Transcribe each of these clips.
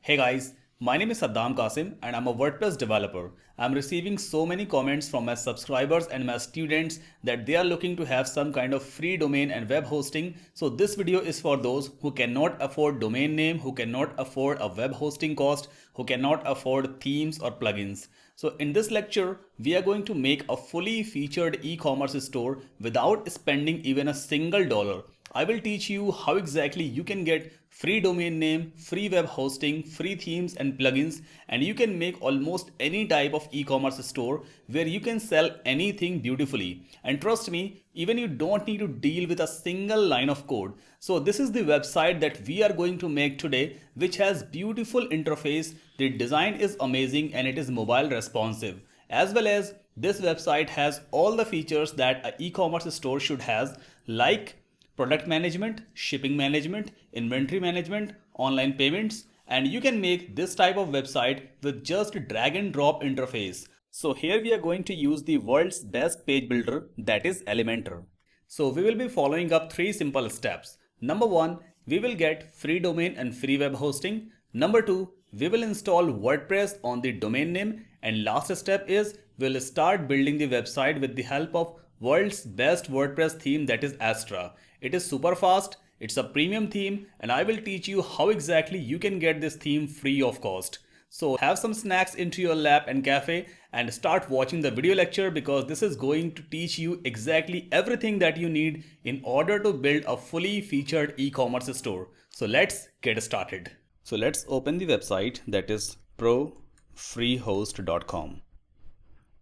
Hey guys, my name is Saddam Qasim and I'm a WordPress developer. I'm receiving so many comments from my subscribers and my students that they are looking to have some kind of free domain and web hosting. So this video is for those who cannot afford domain name, who cannot afford a web hosting cost, who cannot afford themes or plugins. So in this lecture, we are going to make a fully featured e-commerce store without spending even a single dollar. I will teach you how exactly you can get free domain name, free web hosting, free themes and plugins, and you can make almost any type of e-commerce store where you can sell anything beautifully. And trust me, even you don't need to deal with a single line of code. So this is the website that we are going to make today, which has beautiful interface. The design is amazing and it is mobile responsive. As well as this website has all the features that an e-commerce store should have, like product management, shipping management, inventory management, online payments, and you can make this type of website with just drag and drop interface. So here we are going to use the world's best page builder, that is Elementor. So we will be following up three simple steps. Number one, we will get free domain and free web hosting. Number two, we will install WordPress on the domain name. And last step is we'll start building the website with the help of world's best WordPress theme, that is Astra. It is super fast, it's a premium theme, and I will teach you how exactly you can get this theme free of cost. So have some snacks into your lap and cafe and start watching the video lecture, because this is going to teach you exactly everything that you need in order to build a fully featured e-commerce store. So let's get started. So let's open the website, that is profreehost.com.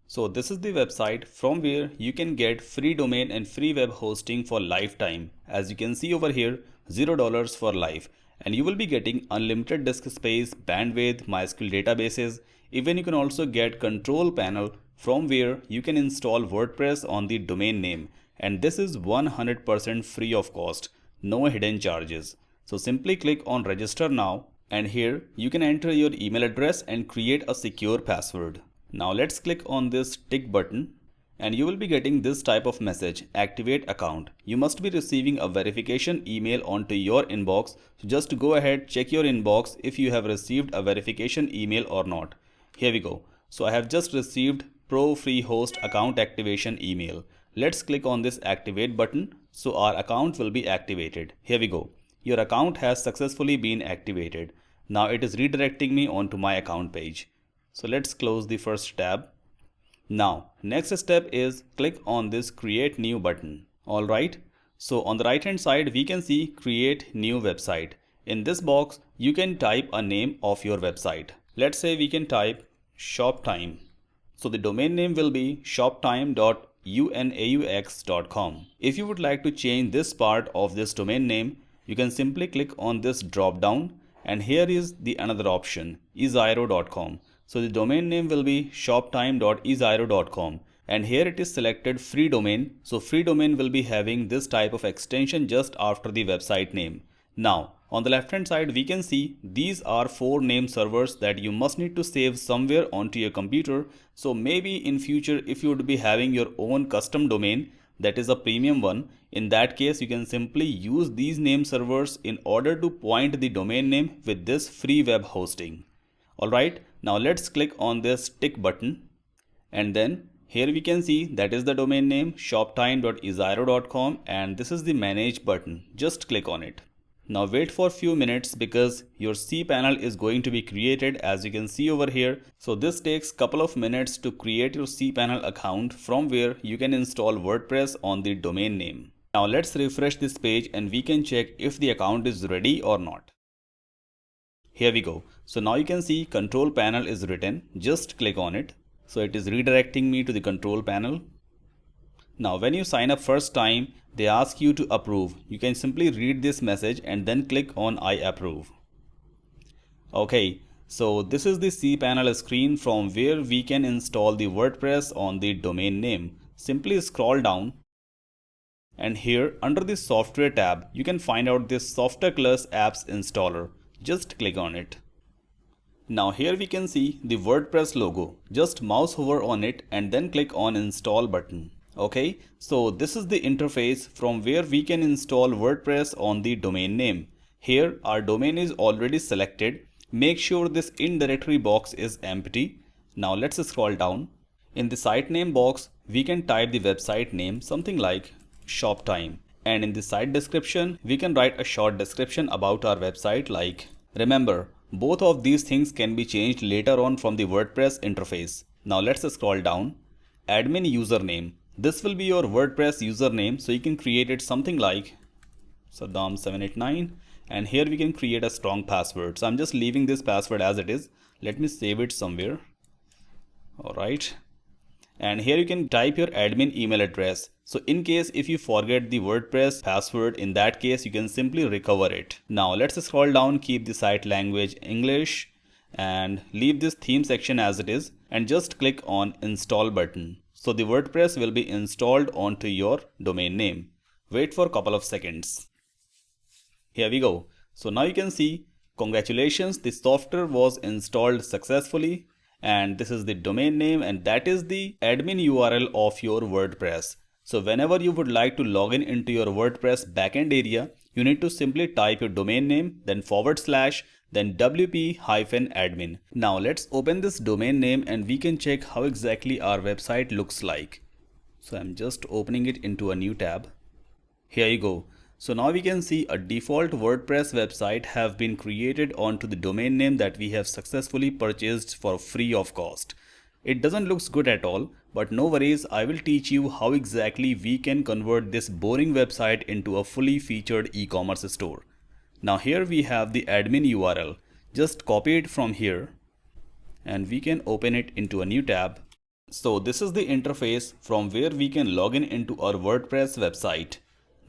So this is the website from where you can get free domain and free web hosting for lifetime. As you can see over here, $0 for life. And you will be getting unlimited disk space, bandwidth, MySQL databases. Even you can also get control panel from where you can install WordPress on the domain name. And this is 100% free of cost, no hidden charges. So simply click on register now, and here you can enter your email address and create a secure password. Now let's click on this tick button and you will be getting this type of message, activate account. You must be receiving a verification email onto your inbox. So just go ahead, check your inbox if you have received a verification email or not. Here we go. So I have just received Pro Free Host account activation email. Let's click on this activate button so our account will be activated. Here we go. Your account has successfully been activated. Now it is redirecting me onto my account page. So let's close the first tab. Now next step is click on this create new button. Alright, so on the right hand side we can see create new website. In this box you can type a name of your website. Let's say we can type ShopTime. So the domain name will be shoptime.unaux.com. If you would like to change this part of this domain name, you can simply click on this drop down, and here is the another option, eZyro.com. So the domain name will be shoptime.eZyro.com, and here it is selected free domain. So free domain will be having this type of extension just after the website name. Now on the left hand side we can see these are 4 name servers that you must need to save somewhere onto your computer. So maybe in future if you would be having your own custom domain, that is a premium one, in that case you can simply use these name servers in order to point the domain name with this free web hosting. Alright, now let's click on this tick button, and then here we can see that is the domain name shoptime.eZyro.com, and this is the manage button. Just click on it. Now wait for a few minutes because your cPanel is going to be created, as you can see over here. So this takes couple of minutes to create your cPanel account from where you can install WordPress on the domain name. Now let's refresh this page and we can check if the account is ready or not. Here we go. So now you can see control panel is written. Just click on it. So it is redirecting me to the control panel. Now when you sign up first time, they ask you to approve. You can simply read this message and then click on I approve. Okay, so this is the cPanel screen from where we can install the WordPress on the domain name. Simply scroll down, and here under the software tab you can find out this SoftwareClus apps installer. Just click on it. Now here we can see the WordPress logo. Just mouse hover on it and then click on install button. Okay, so this is the interface from where we can install WordPress on the domain name. Here our domain is already selected Make sure this in directory box is empty. Now let's scroll down. In the site name box, we can type the website name, something like Shoptime. And in the site description, we can write a short description about our website like, remember, both of these things can be changed later on from the WordPress interface. Now let's scroll down. Admin username. This will be your WordPress username, so you can create it something like Saddam789, and here we can create a strong password. So I'm just leaving this password as it is. Let me save it somewhere. Alright. And here you can type your admin email address. So in case if you forget the WordPress password, in that case you can simply recover it. Now let's scroll down, keep the site language English and leave this theme section as it is and just click on install button. So the WordPress will be installed onto your domain name. Wait for a couple of seconds. Here we go. So now you can see, congratulations, the software was installed successfully. And this is the domain name and that is the admin URL of your WordPress. So whenever you would like to log in into your WordPress backend area, you need to simply type your domain name, then /, then wp-admin. Now let's open this domain name and we can check how exactly our website looks like. So I'm just opening it into a new tab. Here you go. So now we can see a default WordPress website have been created onto the domain name that we have successfully purchased for free of cost. It doesn't look good at all, but no worries, I will teach you how exactly we can convert this boring website into a fully featured e-commerce store. Now here we have the admin URL. Just copy it from here and we can open it into a new tab. So this is the interface from where we can log in into our WordPress website.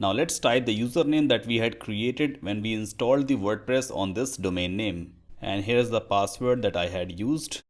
Now let's type the username that we had created when we installed the WordPress on this domain name. And here's the password that I had used.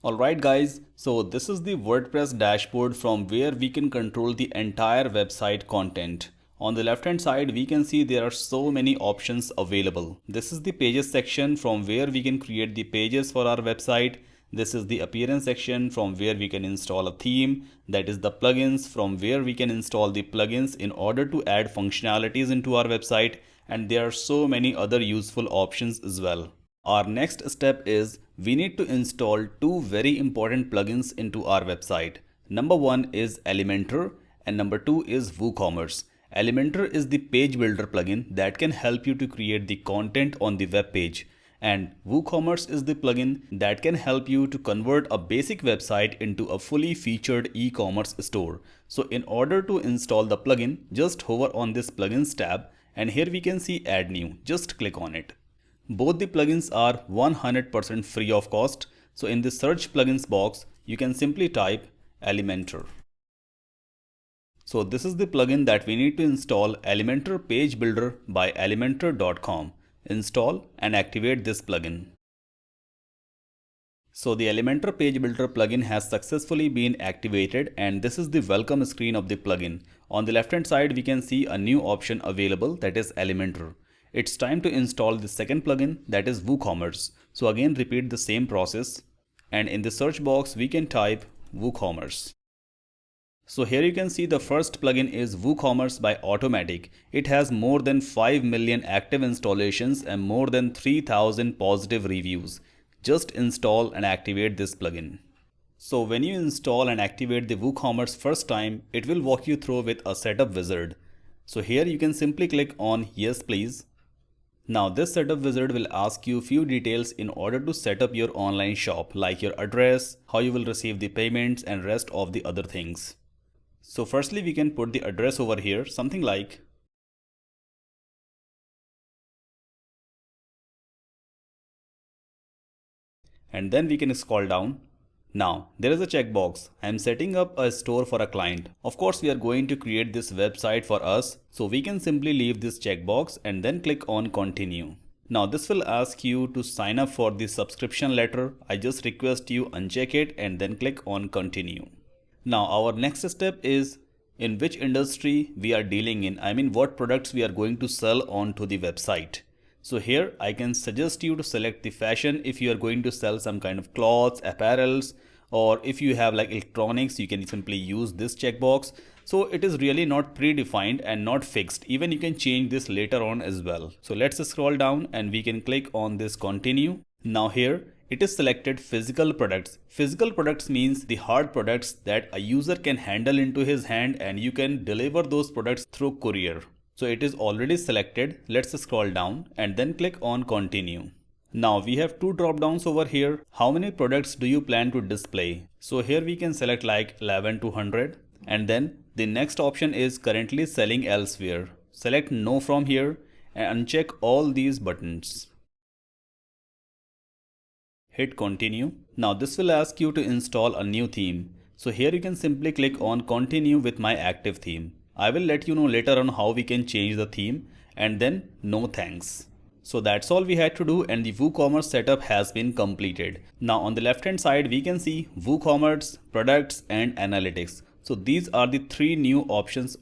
Alright guys, so this is the WordPress dashboard from where we can control the entire website content. On the left hand side, we can see there are so many options available. This is the pages section from where we can create the pages for our website. This is the appearance section from where we can install a theme. That is the plugins from where we can install the plugins in order to add functionalities into our website. And there are so many other useful options as well. Our next step is we need to install two very important plugins into our website. Number one is Elementor and number two is WooCommerce. Elementor is the page builder plugin that can help you to create the content on the web page. And WooCommerce is the plugin that can help you to convert a basic website into a fully featured e-commerce store. So in order to install the plugin, just hover on this plugins tab and here we can see add new. Just click on it. Both the plugins are 100% free of cost. So in the search plugins box, you can simply type Elementor. So this is the plugin that we need to install, Elementor Page Builder by Elementor.com. Install and activate this plugin. So the Elementor Page Builder plugin has successfully been activated and this is the welcome screen of the plugin. On the left hand side we can see a new option available, that is Elementor. It's time to install the second plugin, that is WooCommerce. So again repeat the same process and in the search box we can type WooCommerce. So here you can see the first plugin is WooCommerce by Automattic. It has more than 5 million active installations and more than 3,000 positive reviews. Just install and activate this plugin. So when you install and activate the WooCommerce first time, it will walk you through with a setup wizard. So here you can simply click on yes please. Now this setup wizard will ask you few details in order to set up your online shop, like your address, how you will receive the payments and rest of the other things. So firstly we can put the address over here, something like and then we can scroll down. Now there is a checkbox. I am setting up a store for a client. Of course we are going to create this website for us, so we can simply leave this checkbox and then click on continue. Now this will ask you to sign up for the subscription letter. I just request you uncheck it and then click on continue. Now our next step is in which industry we are dealing in. I mean what products we are going to sell onto the website. So here I can suggest you to select the fashion if you are going to sell some kind of clothes, apparels, or if you have like electronics, you can simply use this checkbox. So it is really not predefined and not fixed. Even you can change this later on as well. So let's scroll down and we can click on this continue. Now here it is selected physical products. Physical products means the hard products that a user can handle into his hand and you can deliver those products through courier. So it is already selected. Let's scroll down and then click on continue. Now we have two drop downs over here. How many products do you plan to display? So here we can select like 11 to 100, and then the next option is currently selling elsewhere. Select no from here and uncheck all these buttons. Hit continue. Now this will ask you to install a new theme. So here you can simply click on continue with my active theme. I will let you know later on how we can change the theme, and then no thanks. So that's all we had to do, and the WooCommerce setup has been completed. Now on the left hand side we can see WooCommerce, products and analytics. So these are the three new options,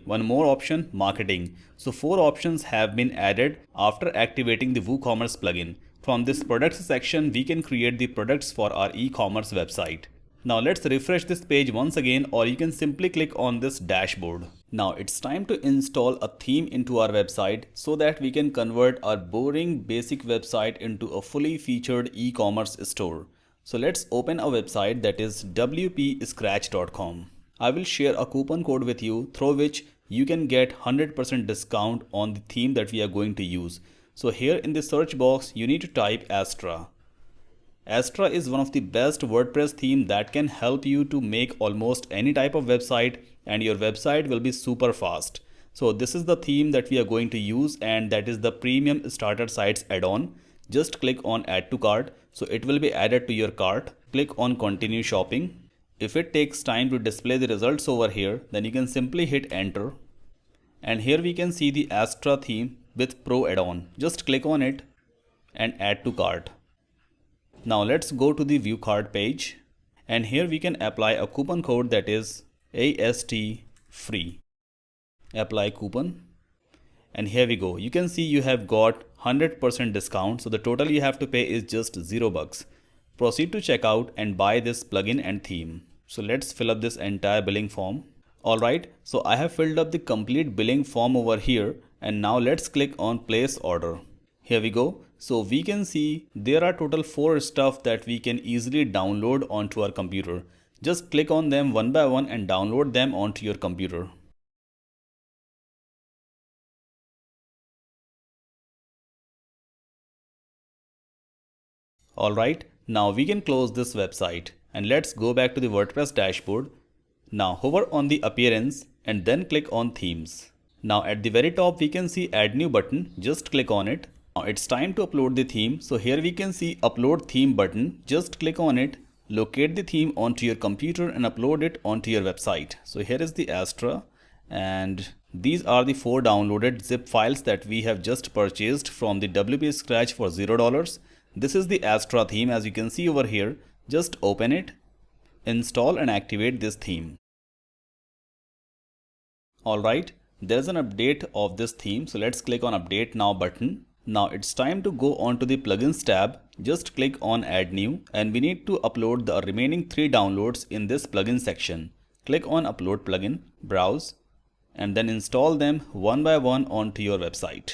one more option, marketing. So 4 options have been added after activating the WooCommerce plugin. From this products section, we can create the products for our e-commerce website. Now let's refresh this page once again, or you can simply click on this dashboard. Now it's time to install a theme into our website so that we can convert our boring basic website into a fully featured e-commerce store. So let's open a website, that is wpscratch.com. I will share a coupon code with you through which you can get 100% discount on the theme that we are going to use. So here in the search box, you need to type Astra. Astra is one of the best WordPress theme that can help you to make almost any type of website, and your website will be super fast. So this is the theme that we are going to use, and that is the premium starter sites add-on. Just click on add to cart. So it will be added to your cart. Click on continue shopping. If it takes time to display the results over here, then you can simply hit enter. And here we can see the Astra theme with Pro add-on. Just click on it and add to cart. Now let's go to the view cart page, and here we can apply a coupon code, that is AST free. Apply coupon, and here we go. You can see you have got 100% discount. So the total you have to pay is just $0. Proceed to checkout and buy this plugin and theme. So let's fill up this entire billing form. Alright, so I have filled up the complete billing form over here, and now let's click on place order. Here we go. So we can see there are total 4 stuff that we can easily download onto our computer. Just click on them one by one and download them onto your computer. Alright, now we can close this website and let's go back to the WordPress dashboard. Now hover on the appearance and then click on themes. Now at the very top we can see add new button. Just click on it. Now it's time to upload the theme. So here we can see upload theme button. Just click on it, locate the theme onto your computer and upload it onto your website. So here is the Astra, and these are the 4 downloaded zip files that we have just purchased from the WP Scratch for $0. This is the Astra theme, as you can see over here. Just open it, install and activate this theme. Alright, there's an update of this theme. So let's click on update now button. Now it's time to go on to the plugins tab. Just click on add new, and we need to upload the remaining 3 downloads in this plugin section. Click on upload plugin, browse, and then install them one by one onto your website.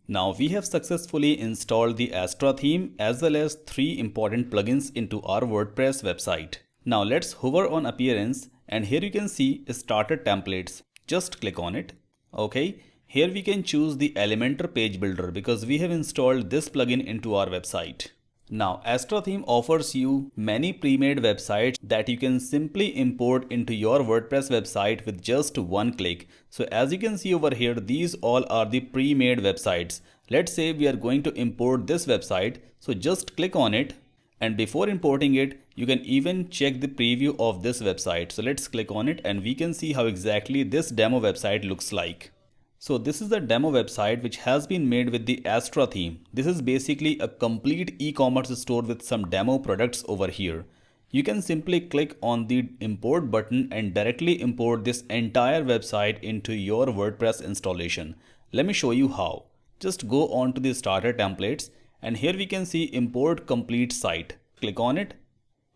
Now we have successfully installed the Astra theme as well as 3 important plugins into our WordPress website. Now let's hover on appearance, and here you can see starter templates. Just click on it. Okay, here we can choose the Elementor page builder because we have installed this plugin into our website. Now Astra theme offers you many pre-made websites that you can simply import into your WordPress website with just one click. So as you can see over here, these all are the pre-made websites. Let's say we are going to import this website. So just click on it, and before importing it, you can even check the preview of this website. So let's click on it and we can see how exactly this demo website looks like. So this is the demo website which has been made with the Astra theme. This is basically a complete e-commerce store with some demo products over here. You can simply click on the import button and directly import this entire website into your WordPress installation. Let me show you how. just go on to the starter templates, and here we can see import complete site. Click on it.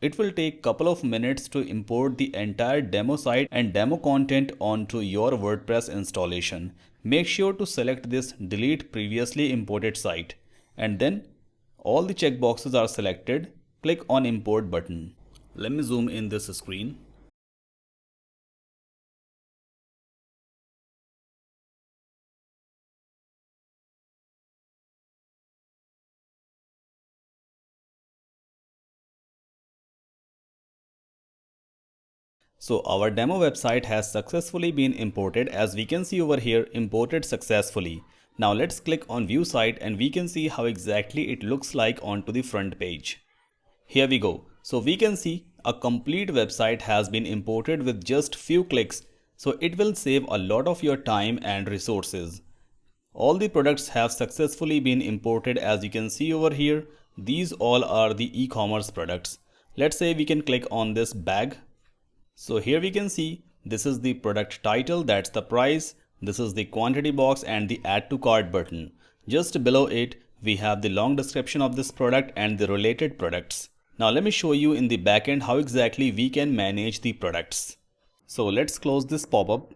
It will take couple of minutes to import the entire demo site and demo content onto your WordPress installation. Make sure to select this delete previously imported site, and then all the checkboxes are selected. Click on import button. Let me zoom in this screen. So our demo website has successfully been imported, as we can see over here, imported successfully. Now let's click on view site and we can see how exactly it looks like onto the front page. Here we go. So we can see a complete website has been imported with just few clicks. So it will save a lot of your time and resources. All the products have successfully been imported, as you can see over here. These all are the e-commerce products. Let's say we can click on this bag. So here we can see this is the product title, that's the price, this is the quantity box and the add to cart button. Just below it we have the long description of this product and the related products. Now let me show you in the backend how exactly we can manage the products. So let's close this pop-up.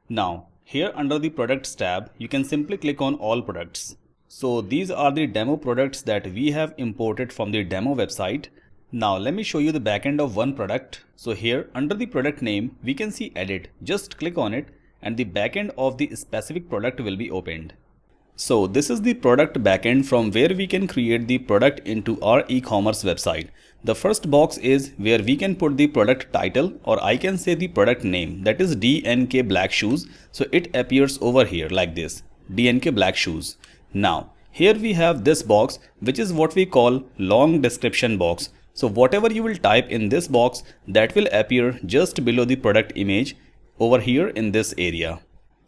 Now here under the products tab you can simply click on all products. So these are the demo products that we have imported from the demo website. Now let me show you the backend of one product. So here under the product name we can see edit. Just click on it and the backend of the specific product will be opened. So this is the product backend from where we can create the product into our e-commerce website. The first box is where we can put the product title, or I can say the product name, that is DNK Black Shoes. So it appears over here like this, DNK Black Shoes. Now here we have this box which is what we call long description box. So whatever you will type in this box, that will appear just below the product image over here in this area.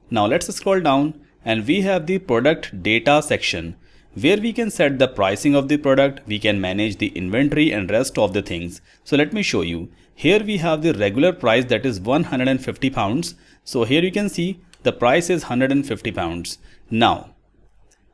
Now let's scroll down and we have the product data section where we can set the pricing of the product, we can manage the inventory and rest of the things. So let me show you. Here we have the regular price, that is 150 pounds. So here you can see the price is 150 pounds. Now,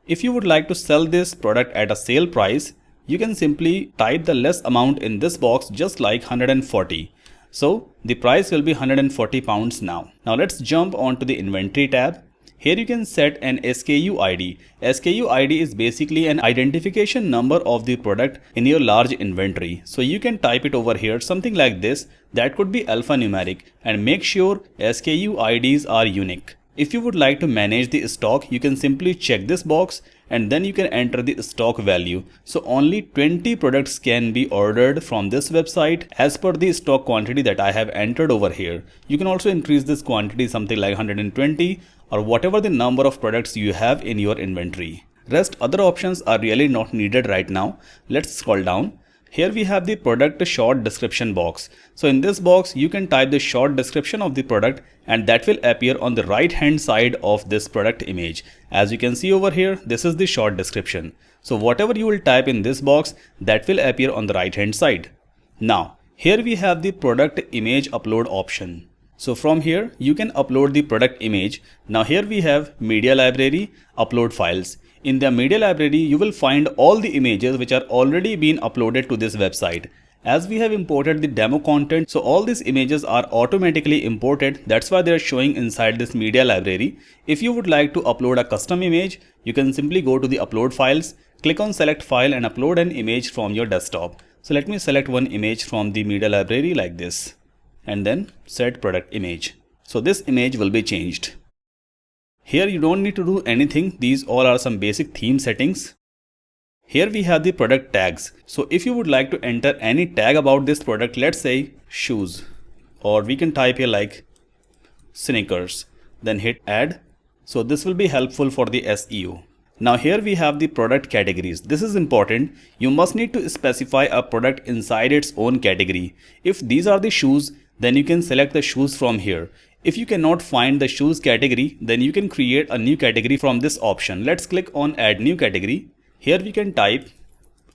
if you would like to sell this product at a sale price, you can simply type the less amount in this box, just like 140. So the price will be 140 pounds now. Now let's jump onto the inventory tab. Here you can set an SKU ID. SKU ID is basically an identification number of the product in your large inventory. So you can type it over here, something like this. That could be alphanumeric, and make sure SKU IDs are unique. If you would like to manage the stock, you can simply check this box and then you can enter the stock value. So only 20 products can be ordered from this website as per the stock quantity that I have entered over here. You can also increase this quantity something like 120 or whatever the number of products you have in your inventory. Rest other options are really not needed right now. Let's scroll down. Here we have the product short description box. So in this box, you can type the short description of the product and that will appear on the right hand side of this product image. As you can see over here, this is the short description. So whatever you will type in this box, that will appear on the right hand side. Now, here we have the product image upload option. So from here, you can upload the product image. Now here we have media library, upload files. In the media library, you will find all the images which are already been uploaded to this website. As we have imported the demo content, so all these images are automatically imported. That's why they are showing inside this media library. If you would like to upload a custom image, you can simply go to the upload files, click on select file and upload an image from your desktop. So let me select one image from the media library like this and then set product image. So this image will be changed. Here you don't need to do anything. These all are some basic theme settings. Here we have the product tags. So if you would like to enter any tag about this product, let's say shoes, or we can type here like sneakers, then hit add. So this will be helpful for the SEO. Now here we have the product categories. This is important. You must need to specify a product inside its own category. If these are the shoes, then you can select the shoes from here. If you cannot find the shoes category, then you can create a new category from this option. Let's click on add new category. Here we can type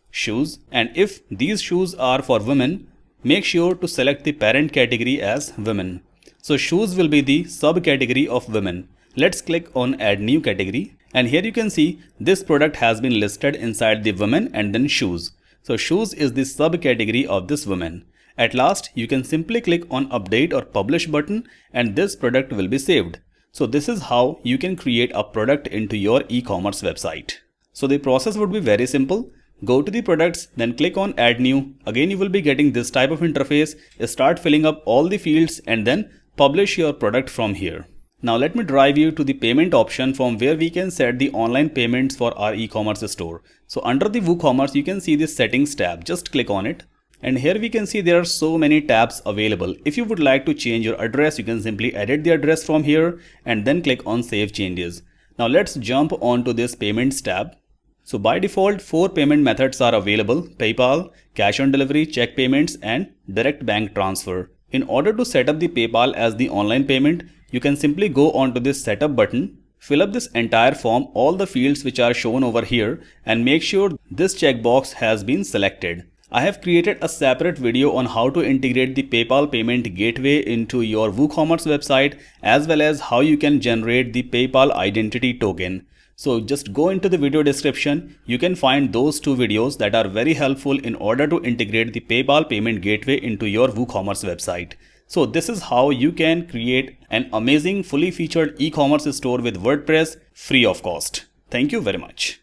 shoes, and if these shoes are for women, make sure to select the parent category as women. So shoes will be the subcategory of women. Let's click on add new category, and here you can see this product has been listed inside the women and then shoes. So shoes is the subcategory of this women. At last, you can simply click on update or publish button and this product will be saved. So this is how you can create a product into your e-commerce website. So the process would be very simple. Go to the products, then click on add new. Again, you will be getting this type of interface. Start filling up all the fields and then publish your product from here. Now let me drive you to the payment option from where we can set the online payments for our e-commerce store. So under the WooCommerce, you can see this settings tab. Just click on it. And here we can see there are so many tabs available. If you would like to change your address, you can simply edit the address from here and then click on save changes. Now let's jump onto this payments tab. So by default, 4 payment methods are available: PayPal, cash on delivery, check payments, and direct bank transfer. In order to set up the PayPal as the online payment, you can simply go onto this setup button, fill up this entire form, all the fields which are shown over here, and make sure this checkbox has been selected. I have created a separate video on how to integrate the PayPal payment gateway into your WooCommerce website, as well as how you can generate the PayPal identity token. So just go into the video description. You can find those 2 videos that are very helpful in order to integrate the PayPal payment gateway into your WooCommerce website. So this is how you can create an amazing fully featured e-commerce store with WordPress free of cost. Thank you very much.